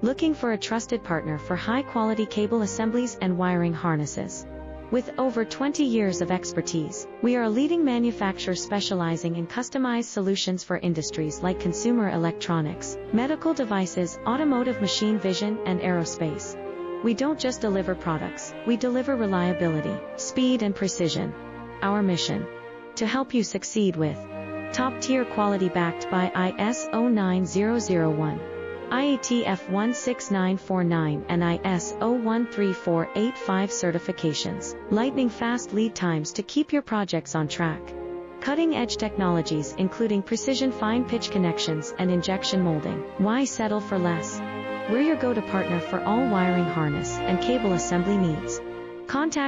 Looking for a trusted partner for high-quality cable assemblies and wiring harnesses? With over 20 years of expertise, we are a leading manufacturer specializing in customized solutions for industries like consumer electronics, medical devices, automotive machine vision, and aerospace. We don't just deliver products, we deliver reliability, speed, and precision. Our mission: to help you succeed with top-tier quality backed by ISO 9001, IATF 16949 and ISO 13485 certifications, lightning-fast lead times to keep your projects on track. Cutting-edge technologies including precision fine-pitch connections and injection molding. Why settle for less? We're your go-to partner for all wiring harness and cable assembly needs. Contact